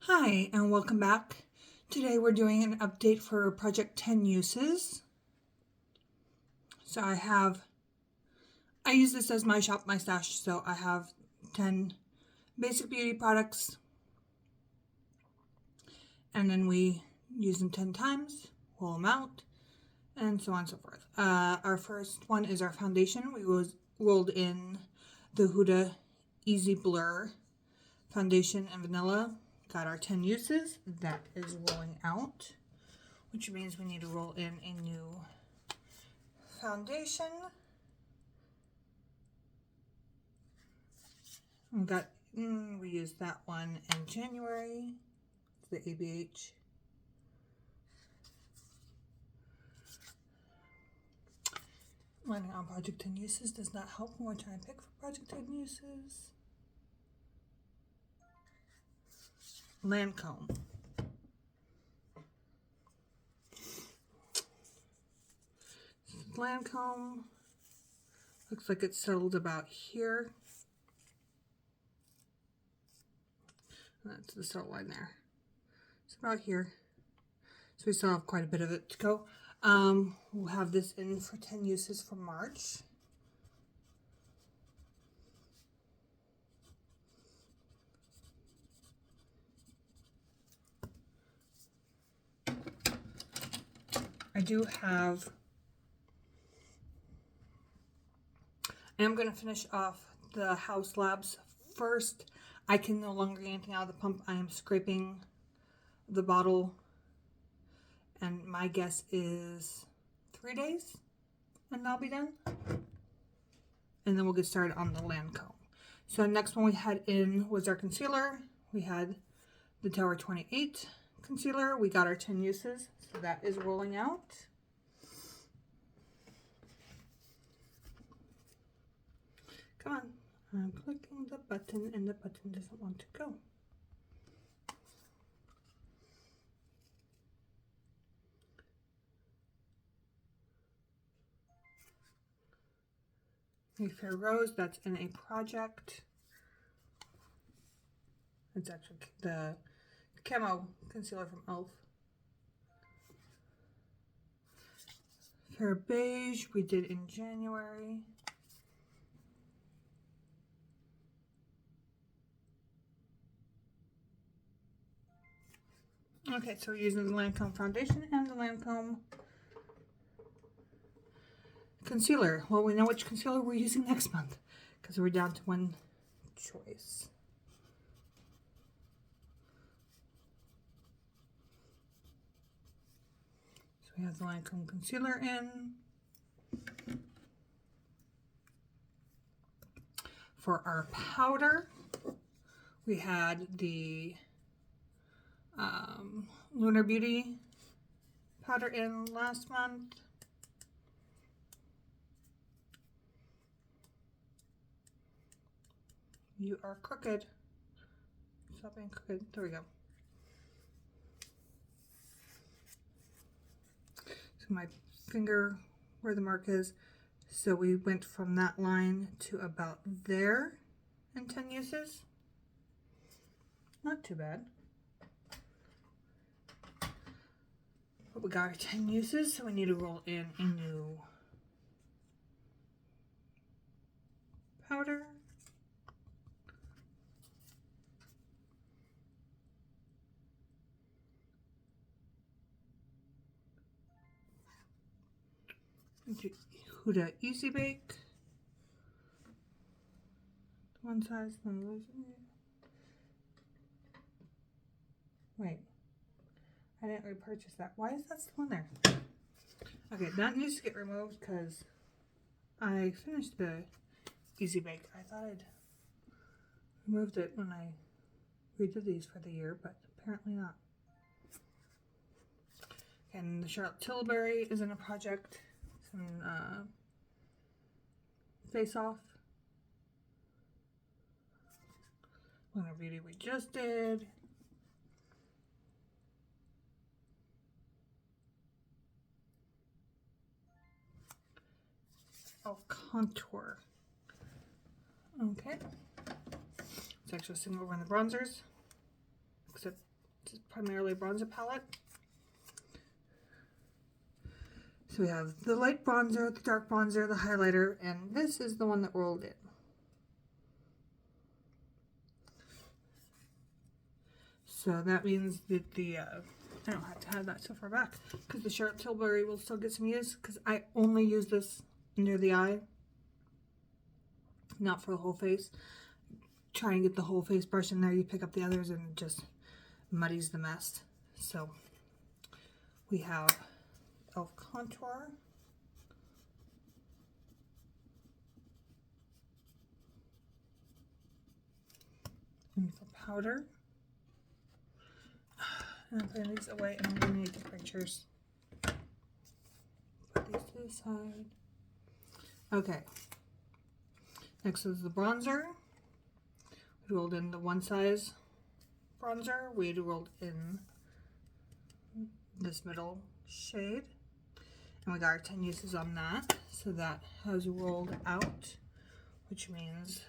Hi, and welcome back. Today we're doing an update for Project 10 Uses. So I use this as my shop, my stash, so I have 10 basic beauty products, and then we use them 10 times, roll them out, and so on and so forth. Our first one is our foundation. We rolled in the Huda Easy Blur foundation and vanilla. Got our 10 uses. That is rolling out, which means we need to roll in a new foundation. We used that one in January, the ABH. Running on Project 10 Uses does not help when we're trying to pick for Project 10 Uses. Lancome. Lancome looks like it's settled about here. That's the cell line there. It's about here. So we still have quite a bit of it to go. We'll have this in for 10 uses for March. I am going to finish off the Haus Labs first. I can no longer get anything out of the pump. I am scraping the bottle, and my guess is 3 days, and that'll be done. And then we'll get started on the Lancome. So next one we had in was our concealer. We had the Tower 28 concealer. We got our 10 uses, so that is rolling out. Come on. I'm clicking the button and the button doesn't want to go. Mayfair Rose, that's in a project. It's actually the camo concealer from e.l.f. Fair Beige, we did in January. Okay, so we're using the Lancome foundation and the Lancome concealer. Well, we know which concealer we're using next month because we're down to one choice. So we have the Lancome concealer in. For our powder, we had the Lunar Beauty powder in last month. You are crooked. Stop being crooked. There we go. So my finger where the mark is. So we went from that line to about there in 10 uses. Not too bad. But we got our 10 uses, so we need to roll in a new powder. Huda Easy Bake. One size, wait, I didn't repurchase that. Why is that still in there? Okay, that needs to get removed because I finished the Easy Bake. I thought I'd removed it when I redid these for the year, but apparently not. And the Charlotte Tilbury is in a project. Some Face Off. Lunar Beauty we just did. Oh, contour. Okay. It's actually sitting over in the bronzers. Except This is primarily a bronzer palette. So we have the light bronzer, the dark bronzer, the highlighter, and this is the one that rolled in. So that means that I don't have to have that so far back because the Charlotte Tilbury will still get some use because I only use this under the eye, not for the whole face. Try and get the whole face brush in there, you pick up the others and it just muddies the mess. So we have e.l.f. contour. And for powder. And I'm putting these away and I'm going to need the pictures. Put these to the side. Okay. Next is the bronzer. We rolled in the one size bronzer. We rolled in this middle shade. And we got our 10 uses on that. So that has rolled out, which means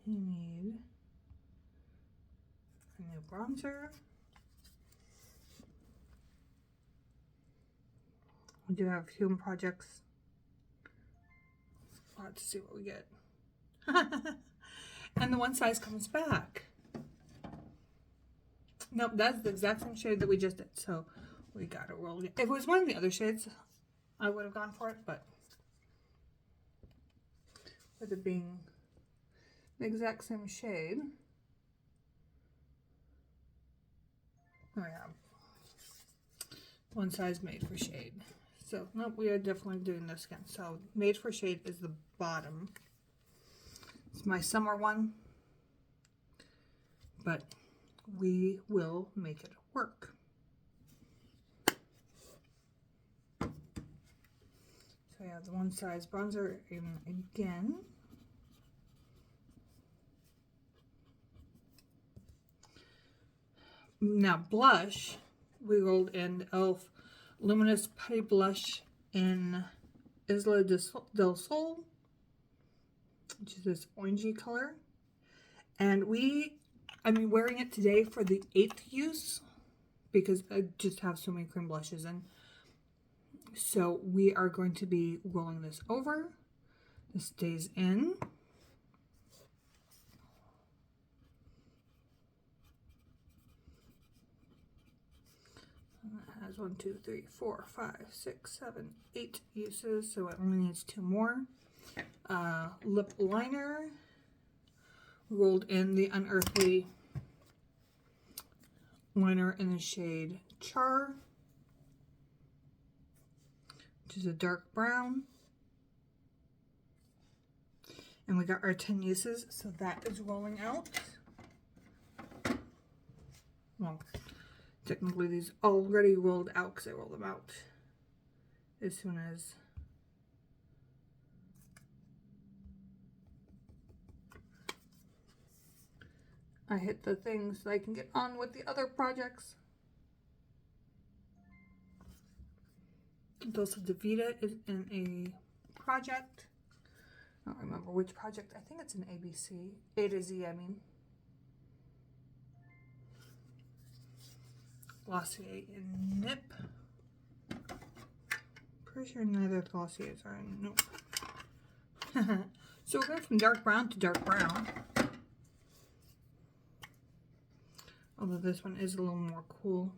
we need a new bronzer. We do have Human Projects. Let's see what we get. And the one size comes back. Nope, that's the exact same shade that we just did. So we got to roll it. If it was one of the other shades, I would have gone for it, but with it being the exact same shade, we have one size made for shade. So nope, we are definitely doing this again. So made for shade is the bottom. It's my summer one, but we will make it work. So I have the one size bronzer in again. Now blush, we rolled in e.l.f. Luminous Putty Blush in Isla del Sol, which is this orangey color. And I'm wearing it today for the 8th use because I just have so many cream blushes in. So we are going to be rolling this over. This stays in. And that has 1, 2, 3, 4, 5, 6, 7, 8 uses. So it only needs 2 more. Lip liner. Rolled in the Unearthly liner in the shade Char, which is a dark brown. And we got our 10 uses, so that is rolling out. Well, technically these already rolled out because I rolled them out as soon as I hit the thing so I can get on with the other projects. Dolce de Vita is in a project. I don't remember which project. I think it's an ABC. A to Z, I mean. Glossier in Nip. Pretty sure neither Glossiers are in Nope. So we're going from dark brown to dark brown. Although this one is a little more cool,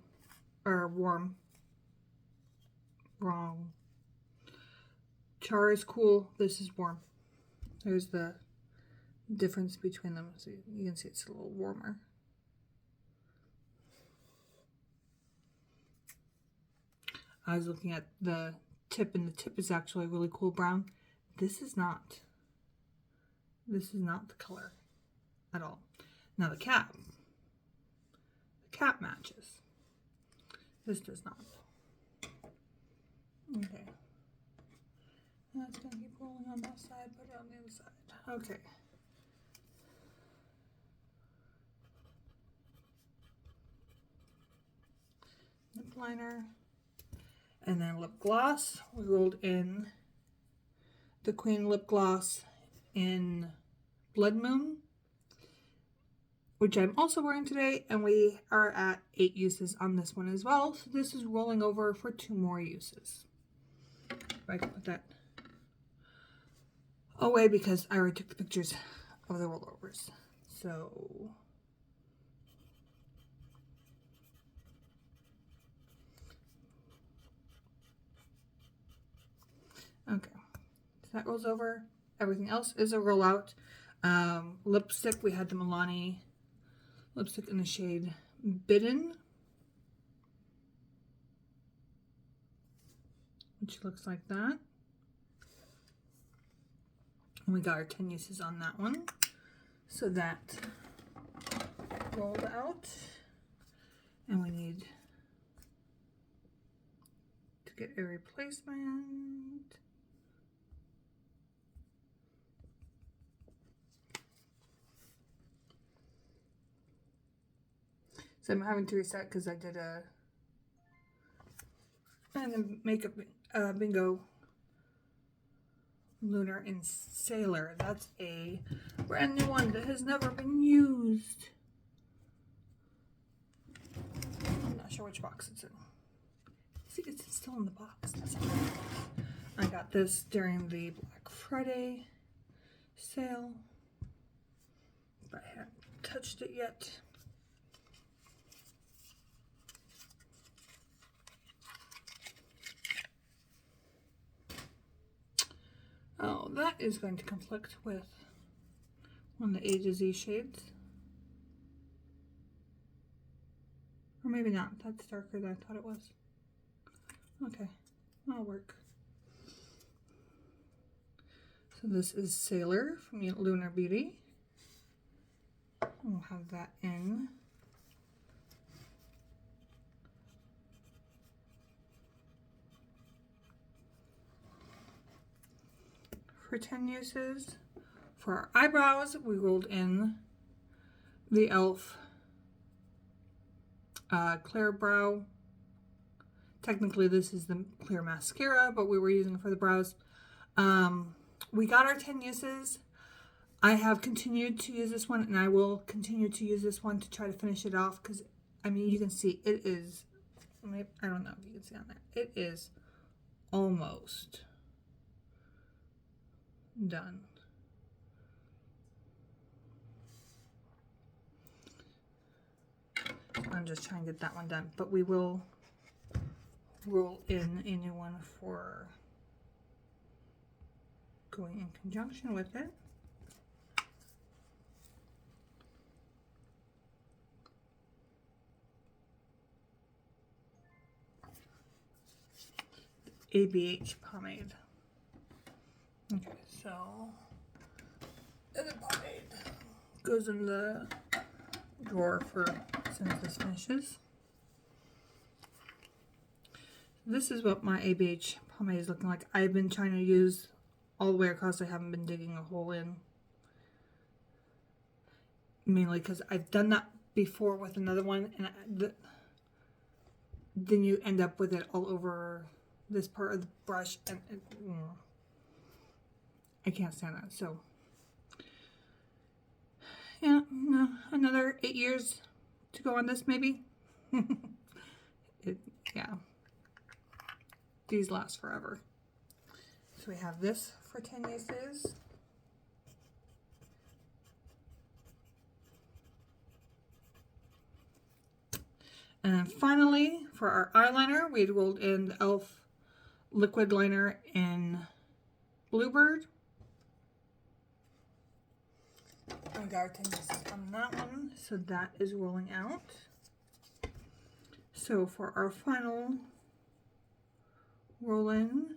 or warm. Wrong. Char is cool, this is warm. There's the difference between them. So you can see it's a little warmer. I was looking at the tip, and the tip is actually a really cool brown. This is not. This is not the color at all. Now the cap. Cap matches. This does not. Okay. Now it's going to keep rolling on that side, put it on the other side. Okay. Lip liner. And then lip gloss. We rolled in the Queen lip gloss in Blood Moon, which I'm also wearing today, and we are at 8 uses on this one as well. So this is rolling over for 2 more uses. If I can put that away because I already took the pictures of the rollovers. So okay, so that rolls over. Everything else is a rollout. Lipstick, we had the Milani lipstick in the shade Bidden, which looks like that. And we got our 10 uses on that one. So that rolled out. And we need to get a replacement. So I'm having to reset because I did a makeup bingo Lunar and Sailor. That's a brand new one that has never been used. I'm not sure which box it's in. See, it's still in the box. I got this during the Black Friday sale, but I haven't touched it yet. Oh, that is going to conflict with one of the A to Z shades. Or maybe not. That's darker than I thought it was. Okay, that'll work. So this is Sailor from Lunar Beauty. We'll have that in. For 10 uses. For our eyebrows, we rolled in the e.l.f. Clear Brow. Technically this is the clear mascara, but we were using it for the brows. We got our 10 uses. I have continued to use this one, and I will continue to use this one to try to finish it off, because I mean, you can see it is, I don't know if you can see on there, it is almost done. I'm just trying to get that one done, but we will roll in a new one for going in conjunction with it. ABH pomade. Okay, so the pomade goes in the drawer for as soon as this finishes. This is what my ABH pomade is looking like. I've been trying to use all the way across. I haven't been digging a hole in. Mainly because I've done that before with another one, and then you end up with it all over this part of the brush, and I can't stand that. So yeah, no, another 8 years to go on this maybe. Yeah, these last forever. So we have this for 10 uses. And then finally, for our eyeliner, we rolled in the e.l.f. liquid liner in Bluebird. I got our 10 uses on that one, so that is rolling out. So for our final roll in,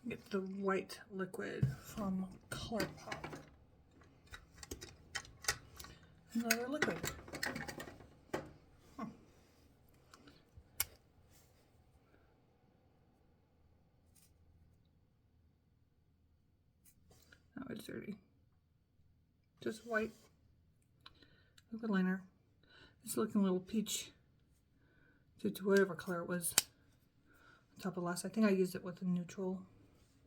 get the white liquid from ColourPop. Another liquid. Huh. That was dirty. Just white liquid liner. It's looking a little peach to whatever color it was on top of last. I think I used it with a neutral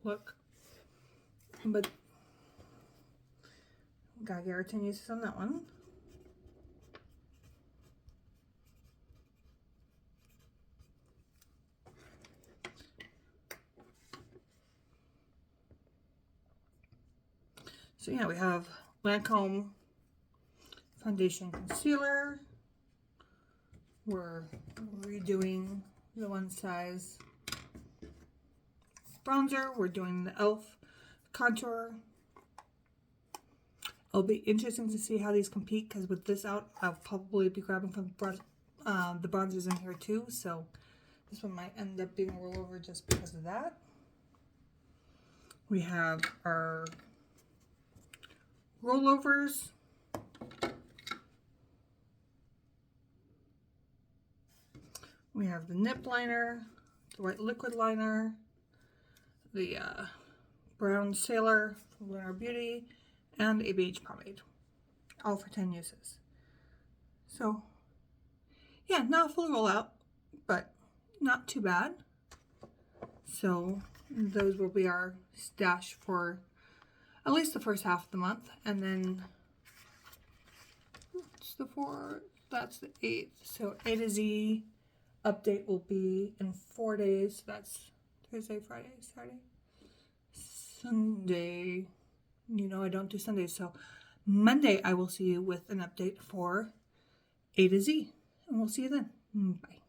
look. But gotta get our 10 uses on that one. So yeah, we have Lancome Foundation Concealer. We're redoing the One Size bronzer. We're doing the e.l.f. contour. It'll be interesting to see how these compete, because with this out, I'll probably be grabbing from the bronzers in here too. So this one might end up being a rollover just because of that. We have our rollovers. We have the nip liner, the white liquid liner, the brown sailor, Lunar Beauty, and a beige pomade, all for 10 uses. So yeah, not a full rollout, but not too bad. So those will be our stash for at least the first half of the month, and then it's the 4th, that's the 8th. So A to Z update will be in 4 days. That's Thursday, Friday, Saturday, Sunday. You know I don't do Sundays, so Monday I will see you with an update for A to Z, and we'll see you then. Bye.